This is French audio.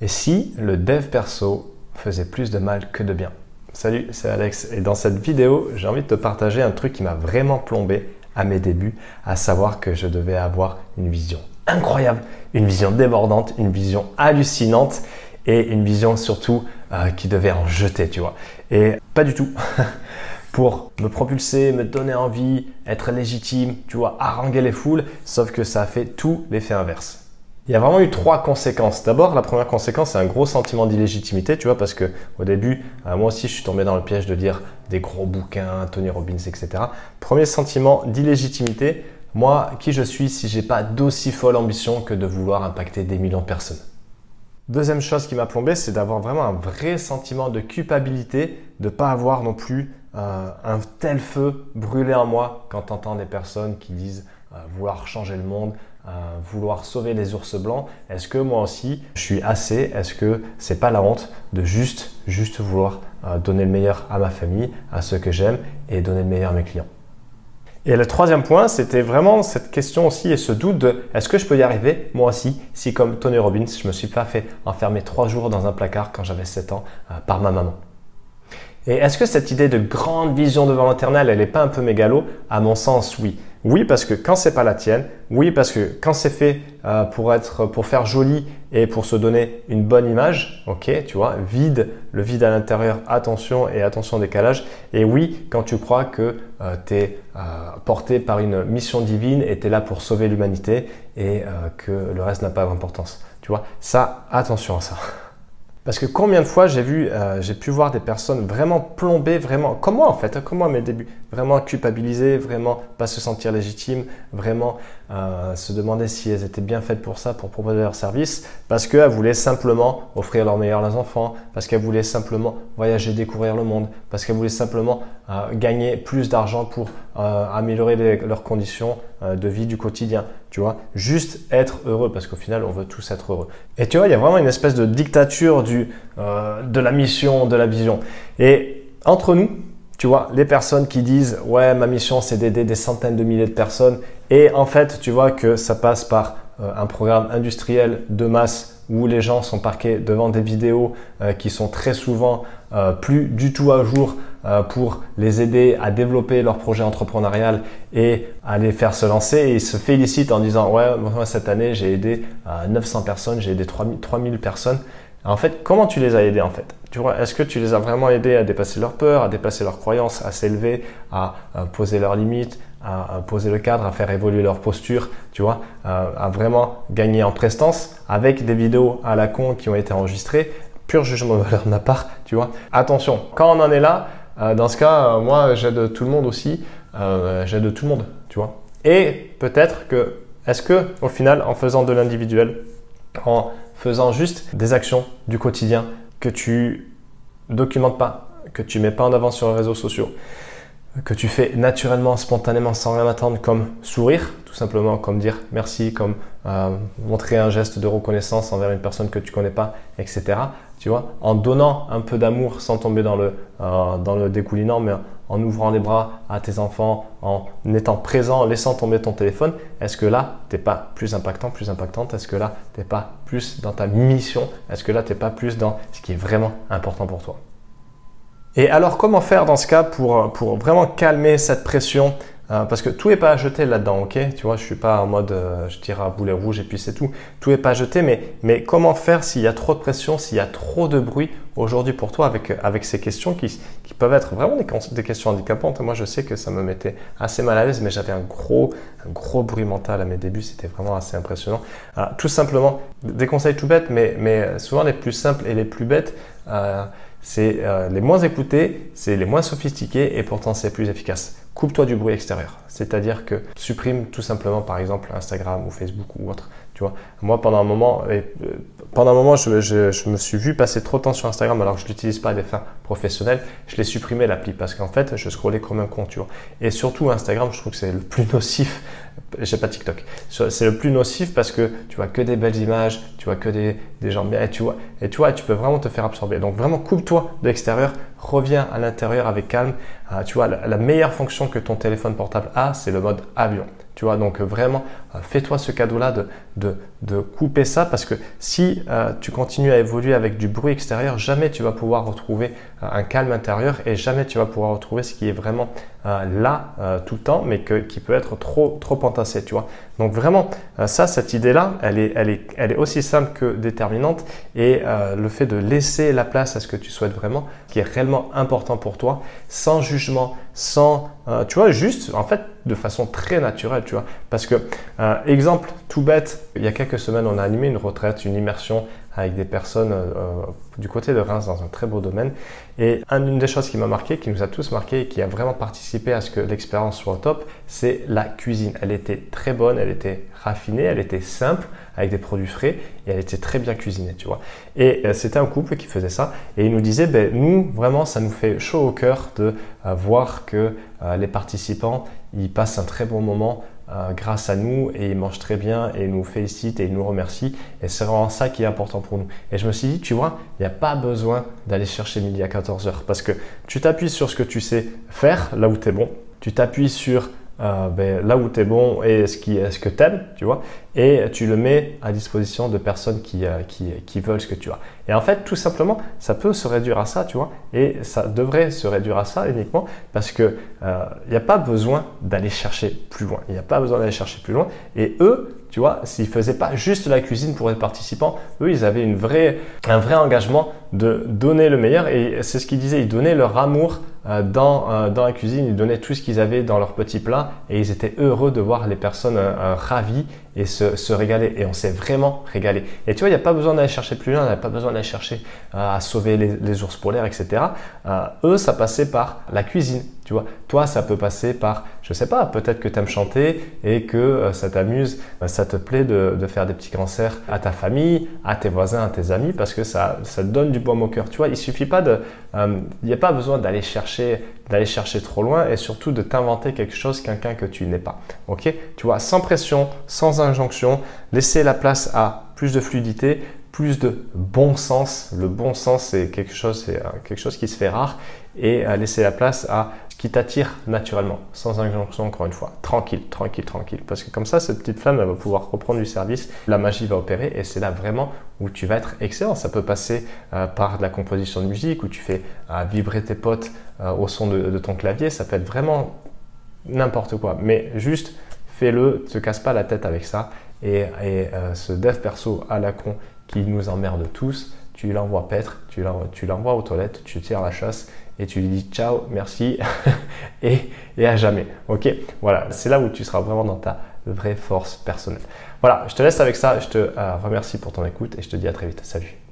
Et si le dev perso faisait plus de mal que de bien? Salut, c'est Alex et dans cette vidéo, j'ai envie de te partager un truc qui m'a vraiment plombé à mes débuts, à savoir que je devais avoir une vision incroyable, une vision débordante, une vision hallucinante et une vision surtout qui devait en jeter, tu vois. Et pas du tout. Pour me propulser, me donner envie, être légitime, tu vois, haranguer les foules, sauf que ça a fait tout l'effet inverse. Il y a vraiment eu 3 conséquences. D'abord, la première conséquence, c'est un gros sentiment d'illégitimité, tu vois, parce que au début, moi aussi, je suis tombé dans le piège de lire des gros bouquins, Tony Robbins, etc. Premier sentiment d'illégitimité, moi, qui je suis si j'ai pas d'aussi folle ambition que de vouloir impacter des millions de personnes. Deuxième chose qui m'a plombé, c'est d'avoir vraiment un vrai sentiment de culpabilité, de ne pas avoir non plus un tel feu brûlé en moi quand tu entends des personnes qui disent vouloir changer le monde, vouloir sauver les ours blancs. Est-ce que moi aussi, je suis assez? Est-ce que c'est pas la honte de juste vouloir donner le meilleur à ma famille, à ceux que j'aime et donner le meilleur à mes clients? Et le troisième point, c'était vraiment cette question aussi et ce doute de est-ce que je peux y arriver moi aussi si comme Tony Robbins, je me suis pas fait enfermer 3 jours dans un placard quand j'avais 7 ans par ma maman. Et est-ce que cette idée de grande vision devant l'éternel, elle n'est pas un peu mégalo? À mon sens, oui. Oui, parce que quand c'est pas la tienne, oui, parce que quand c'est fait pour faire joli et pour se donner une bonne image, ok, tu vois, le vide à l'intérieur, attention et attention au décalage. Et oui, quand tu crois que tu es porté par une mission divine et tu es là pour sauver l'humanité et que le reste n'a pas d'importance. Tu vois, ça, attention à ça. Parce que combien de fois j'ai pu voir des personnes vraiment plombées, vraiment, comme moi en fait, comme moi à mes débuts, vraiment culpabilisées, vraiment pas se sentir légitimes, vraiment se demander si elles étaient bien faites pour ça, pour proposer leur service, parce qu'elles voulaient simplement offrir leur meilleur aux enfants, parce qu'elles voulaient simplement voyager, découvrir le monde, parce qu'elles voulaient simplement gagner plus d'argent pour améliorer leurs conditions de vie du quotidien. Tu vois, juste être heureux parce qu'au final, on veut tous être heureux. Et tu vois, il y a vraiment une espèce de dictature de la mission, de la vision. Et entre nous, tu vois, les personnes qui disent « Ouais, ma mission, c'est d'aider des centaines de milliers de personnes. » Et en fait, tu vois que ça passe par un programme industriel de masse où les gens sont parqués devant des vidéos qui sont très souvent plus du tout à jour pour les aider à développer leur projet entrepreneurial et à les faire se lancer. Et ils se félicitent en disant « Ouais, moi cette année, j'ai aidé 900 personnes, j'ai aidé 3000 personnes. » En fait, comment tu les as aidés en fait? Tu vois, est-ce que tu les as vraiment aidés à dépasser leurs peurs, à dépasser leurs croyances, à s'élever, à poser leurs limites, à poser le cadre, à faire évoluer leur posture, tu vois, à vraiment gagner en prestance avec des vidéos à la con qui ont été enregistrées? Pur jugement de valeur de ma part, tu vois. Attention, quand on en est là, dans ce cas, moi j'aide tout le monde aussi, j'aide tout le monde, tu vois. Et peut-être que, est-ce que au final, en faisant de l'individuel, en faisant juste des actions du quotidien que tu documentes pas, que tu mets pas en avant sur les réseaux sociaux, que tu fais naturellement, spontanément, sans rien attendre, comme sourire, tout simplement, comme dire merci, comme montrer un geste de reconnaissance envers une personne que tu connais pas, etc. Tu vois, en donnant un peu d'amour sans tomber dans le découlinant, mais en ouvrant les bras à tes enfants, en étant présent, en laissant tomber ton téléphone, est-ce que là, tu n'es pas plus impactant, plus impactante? Est-ce que là, tu n'es pas plus dans ta mission? Est-ce que là, tu n'es pas plus dans ce qui est vraiment important pour toi? Et alors, comment faire dans ce cas pour vraiment calmer cette pression? Parce que tout n'est pas à jeter là-dedans, ok? Tu vois, je suis pas en mode je tire à boulet rouge et puis c'est tout. Tout n'est pas à jeter, mais comment faire s'il y a trop de pression, s'il y a trop de bruit aujourd'hui pour toi avec ces questions qui peuvent être vraiment des questions handicapantes. Moi, je sais que ça me mettait assez mal à l'aise, mais j'avais un gros bruit mental à mes débuts. C'était vraiment assez impressionnant. Tout simplement, des conseils tout bêtes, mais souvent les plus simples et les plus bêtes, c'est les moins écoutés, c'est les moins sophistiqués et pourtant c'est plus efficace. Coupe-toi du bruit extérieur. C'est-à-dire que supprime tout simplement par exemple Instagram ou Facebook ou autre. Tu vois, moi pendant un moment, je me suis vu passer trop de temps sur Instagram alors que je ne l'utilise pas à des fins professionnelles. Je l'ai supprimé l'appli parce qu'en fait, je scrollais comme un con, tu vois. Et surtout Instagram, je trouve que c'est le plus nocif. J'ai pas TikTok. C'est le plus nocif parce que tu vois que des belles images, tu vois que des gens bien, et tu peux vraiment te faire absorber. Donc vraiment coupe-toi de l'extérieur, reviens à l'intérieur avec calme. Tu vois, la meilleure fonction que ton téléphone portable a, c'est le mode avion. Tu vois, donc vraiment, fais-toi ce cadeau-là de couper ça parce que si tu continues à évoluer avec du bruit extérieur, jamais tu vas pouvoir retrouver un calme intérieur et jamais tu vas pouvoir retrouver ce qui est vraiment là tout le temps, mais qui peut être trop entassé, tu vois. Donc vraiment, cette idée-là, elle est aussi simple que déterminante et le fait de laisser la place à ce que tu souhaites vraiment, qui est réellement important pour toi, sans jugement, sans, tu vois, juste, en fait, de façon très naturelle, tu vois. Parce que, exemple tout bête, il y a quelques semaines, on a animé une retraite, une immersion avec des personnes du côté de Reims dans un très beau domaine. Et une des choses qui m'a marqué, qui nous a tous marqué et qui a vraiment participé à ce que l'expérience soit au top, c'est la cuisine. Elle était très bonne, elle était raffinée, elle était simple, avec des produits frais et elle était très bien cuisinée, tu vois. Et c'était un couple qui faisait ça et il nous disait, ben, nous, vraiment, ça nous fait chaud au cœur de voir que les participants, ils passent un très bon moment grâce à nous et ils mangent très bien et ils nous félicitent et ils nous remercient et c'est vraiment ça qui est important pour nous. Et je me suis dit, tu vois, il n'y a pas besoin d'aller chercher midi à 14h parce que tu t'appuies sur ce que tu sais faire, là où tu es bon, tu t'appuies sur là où tu es bon et ce que tu aimes, tu vois, et tu le mets à disposition de personnes qui veulent ce que tu as. Et en fait, tout simplement, ça peut se réduire à ça, tu vois, et ça devrait se réduire à ça uniquement parce que il n'y a pas besoin d'aller chercher plus loin. Il n'y a pas besoin d'aller chercher plus loin. Et eux, tu vois, s'ils ne faisaient pas juste la cuisine pour les participants, eux, ils avaient un vrai engagement de donner le meilleur. Et c'est ce qu'ils disaient, ils donnaient leur amour dans la cuisine, ils donnaient tout ce qu'ils avaient dans leurs petits plats et ils étaient heureux de voir les personnes ravies et se régaler. Et on s'est vraiment régalé. Et tu vois, il n'y a pas besoin d'aller chercher plus loin, il n'y a pas besoin d'aller chercher à sauver les ours polaires, etc. Eux, ça passait par la cuisine. Tu vois, toi, ça peut passer par, je sais pas, peut-être que tu aimes chanter et que ça t'amuse, ça te plaît de faire des petits concerts à ta famille, à tes voisins, à tes amis, parce que ça te donne du baume au cœur. Tu vois, il suffit pas il n'y a pas besoin d'aller chercher trop loin et surtout de t'inventer quelque chose, quelqu'un que tu n'es pas. Ok? Tu vois, sans pression, sans injonction, laisser la place à plus de fluidité, plus de bon sens. Le bon sens, c'est quelque chose qui se fait rare et laisser la place à ce qui t'attire naturellement, sans injonction encore une fois. Tranquille. Parce que comme ça, cette petite flamme, elle va pouvoir reprendre du service, la magie va opérer et c'est là vraiment où tu vas être excellent. Ça peut passer par de la composition de musique où tu fais vibrer tes potes au son de ton clavier. Ça peut être vraiment n'importe quoi. Mais juste fais-le, ne te casse pas la tête avec ça. Et ce dev perso à la con qui nous emmerde tous, tu l'envoies paître, tu l'envoies aux toilettes, tu tires la chasse et tu lui dis ciao, merci et à jamais. Ok, voilà, c'est là où tu seras vraiment dans ta vraie force personnelle. Voilà, je te laisse avec ça, je te remercie pour ton écoute et je te dis à très vite. Salut.